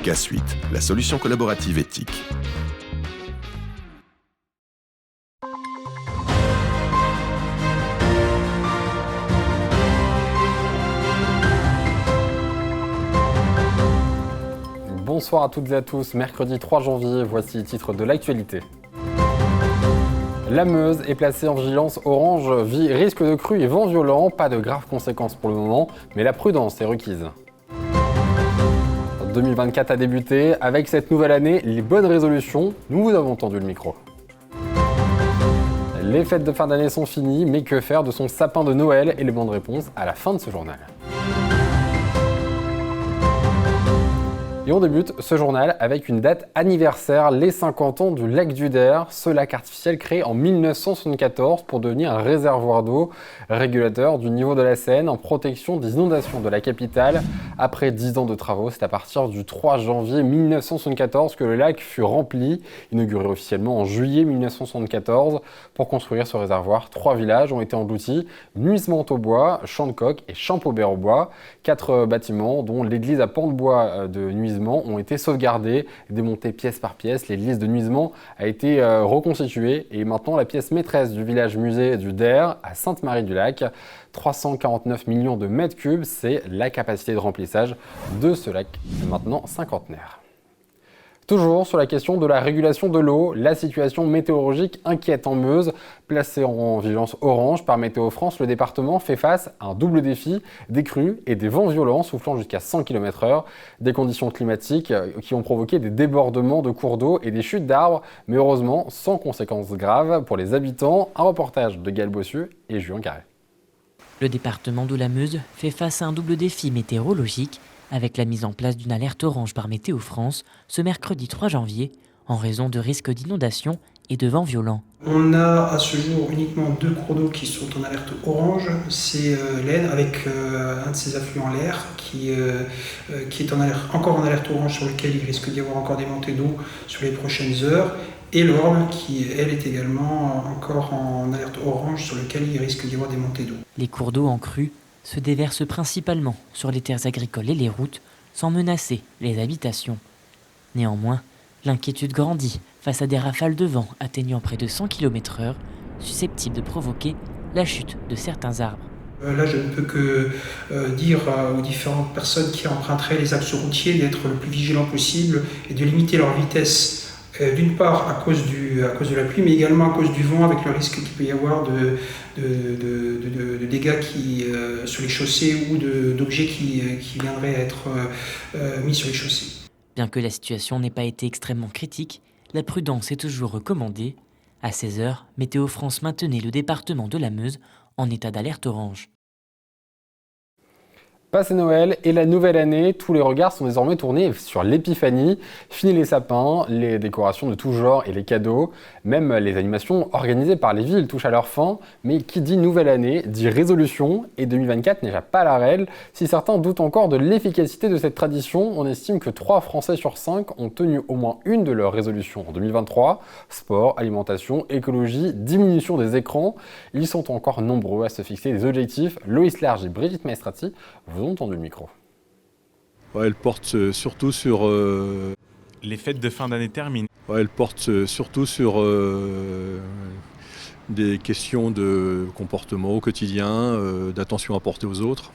K-Suite, la solution collaborative éthique. Bonsoir à toutes et à tous, mercredi 3 janvier, voici les titres de l'actualité. La Meuse est placée en vigilance orange, risque de crue et vent violent, pas de graves conséquences pour le moment, mais la prudence est requise. 2024 a débuté, avec cette nouvelle année, les bonnes résolutions, nous vous avons tendu le micro. Les fêtes de fin d'année sont finies, mais que faire de son sapin de Noël? Élément de réponse à la fin de ce journal. Et on débute ce journal avec une date anniversaire, les 50 ans du lac du Der, ce lac artificiel créé en 1974 pour devenir un réservoir d'eau, régulateur du niveau de la Seine en protection des inondations de la capitale. Après 10 ans de travaux, c'est à partir du 3 janvier 1974 que le lac fut rempli, inauguré officiellement en juillet 1974. Pour construire ce réservoir, 3 villages ont été engloutis, Nuisement-au-Bois, Champ-de-Coq et Champaubert-au-Bois. 4 bâtiments, dont l'église à Pont-de-Bois de Nuisement, ont été sauvegardés, démontés pièce par pièce. L'église de Nuisement a été reconstituée et maintenant la pièce maîtresse du village musée du Der à Sainte-Marie-du-Lac. 349 millions de mètres cubes, c'est la capacité de remplissage de ce lac maintenant cinquantenaire. Toujours sur la question de la régulation de l'eau, la situation météorologique inquiète en Meuse. Placé en vigilance orange par Météo France, le département fait face à un double défi, des crues et des vents violents soufflant jusqu'à 100 km/h. Des conditions climatiques qui ont provoqué des débordements de cours d'eau et des chutes d'arbres, mais heureusement sans conséquences graves pour les habitants. Un reportage de Gaël Bossu et Julien Carré. Le département de la Meuse fait face à un double défi météorologique avec la mise en place d'une alerte orange par Météo France ce mercredi 3 janvier en raison de risques d'inondation et de vents violents. On a à ce jour uniquement 2 cours d'eau qui sont en alerte orange. C'est l'Aisne avec un de ses affluents, l'Aire, qui est encore en alerte orange sur lequel il risque d'y avoir encore des montées d'eau sur les prochaines heures. Et l'Orne qui, elle, est également encore en alerte orange sur lequel il risque d'y avoir des montées d'eau. Les cours d'eau en crue se déversent principalement sur les terres agricoles et les routes, sans menacer les habitations. Néanmoins, l'inquiétude grandit face à des rafales de vent atteignant près de 100 km/h, susceptibles de provoquer la chute de certains arbres. Là, je ne peux que dire aux différentes personnes qui emprunteraient les axes routiers d'être le plus vigilants possible et de limiter leur vitesse. D'une part à cause de la pluie, mais également à cause du vent, avec le risque qu'il peut y avoir de dégâts sur les chaussées ou d'objets qui viendraient être mis sur les chaussées. Bien que la situation n'ait pas été extrêmement critique, la prudence est toujours recommandée. À 16h, Météo France maintenait le département de la Meuse en état d'alerte orange. Passé Noël et la nouvelle année, tous les regards sont désormais tournés sur l'épiphanie. Fini les sapins, les décorations de tout genre et les cadeaux. Même les animations organisées par les villes touchent à leur fin. Mais qui dit nouvelle année dit résolution, et 2024 n'est pas à la règle. Si certains doutent encore de l'efficacité de cette tradition, on estime que 3 Français sur 5 ont tenu au moins une de leurs résolutions en 2023. Sport, alimentation, écologie, diminution des écrans. Ils sont encore nombreux à se fixer des objectifs. Loïs Large et Brigitte Maestrati vous ont tendu le micro. Ouais, elle porte surtout sur... Les fêtes de fin d'année terminent. Ouais, elle porte surtout sur des questions de comportement au quotidien, d'attention à porter aux autres,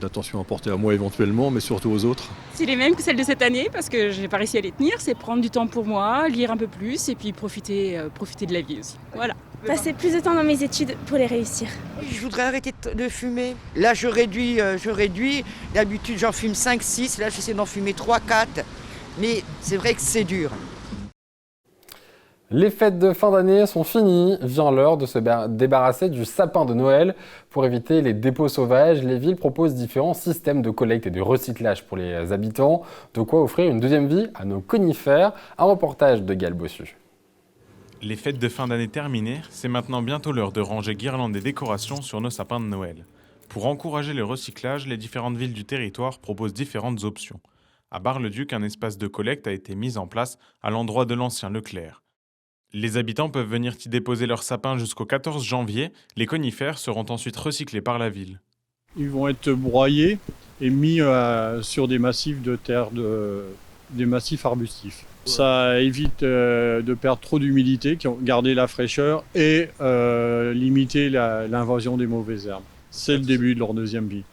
d'attention à porter à moi éventuellement, mais surtout aux autres. C'est les mêmes que celles de cette année, parce que je n'ai pas réussi à les tenir. C'est prendre du temps pour moi, lire un peu plus et puis profiter de la vie aussi. Voilà. Passer plus de temps dans mes études pour les réussir. Je voudrais arrêter de fumer. Là, je réduis. D'habitude, j'en fume 5-6. Là, j'essaie d'en fumer 3-4. Mais c'est vrai que c'est dur. Les fêtes de fin d'année sont finies. Vient l'heure de se débarrasser du sapin de Noël. Pour éviter les dépôts sauvages, les villes proposent différents systèmes de collecte et de recyclage pour les habitants. De quoi offrir une deuxième vie à nos conifères. Un reportage de Gaël Bossu. Les fêtes de fin d'année terminées, c'est maintenant bientôt l'heure de ranger guirlandes et décorations sur nos sapins de Noël. Pour encourager le recyclage, les différentes villes du territoire proposent différentes options. À Bar-le-Duc, un espace de collecte a été mis en place à l'endroit de l'ancien Leclerc. Les habitants peuvent venir y déposer leurs sapins jusqu'au 14 janvier. Les conifères seront ensuite recyclés par la ville. Ils vont être broyés et mis sur des massifs de terre, des massifs arbustifs. Ça évite de perdre trop d'humidité, garder la fraîcheur et limiter l'invasion des mauvaises herbes. C'est le début de leur deuxième vie.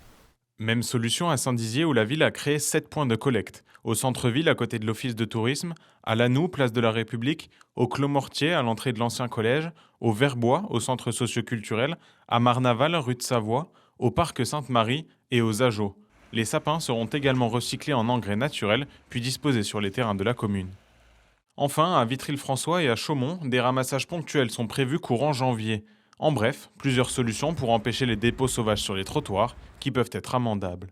Même solution à Saint-Dizier où la ville a créé 7 points de collecte. Au centre-ville, à côté de l'office de tourisme, à Lannou, place de la République, au Clos Mortier, à l'entrée de l'ancien collège, au Verbois, au centre socio-culturel, à Marnaval, rue de Savoie, au parc Sainte-Marie et aux Ageaux. Les sapins seront également recyclés en engrais naturels, puis disposés sur les terrains de la commune. Enfin, à Vitry-le-François et à Chaumont, des ramassages ponctuels sont prévus courant janvier. En bref, plusieurs solutions pour empêcher les dépôts sauvages sur les trottoirs, qui peuvent être amendables.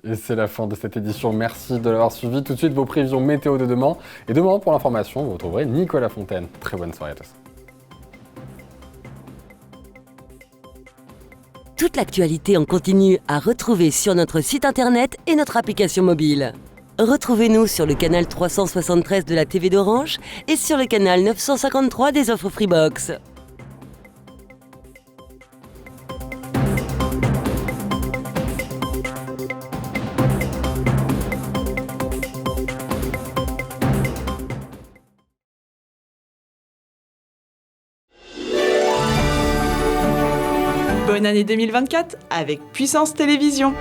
Et c'est la fin de cette édition. Merci de l'avoir suivi. Tout de suite, vos prévisions météo de demain. Et demain, pour l'information, vous retrouverez Nicolas Fontaine. Très bonne soirée à tous. Toute l'actualité en continu à retrouver sur notre site internet et notre application mobile. Retrouvez-nous sur le canal 373 de la TV d'Orange et sur le canal 953 des offres Freebox. Bonne année 2024 avec Puissance Télévision.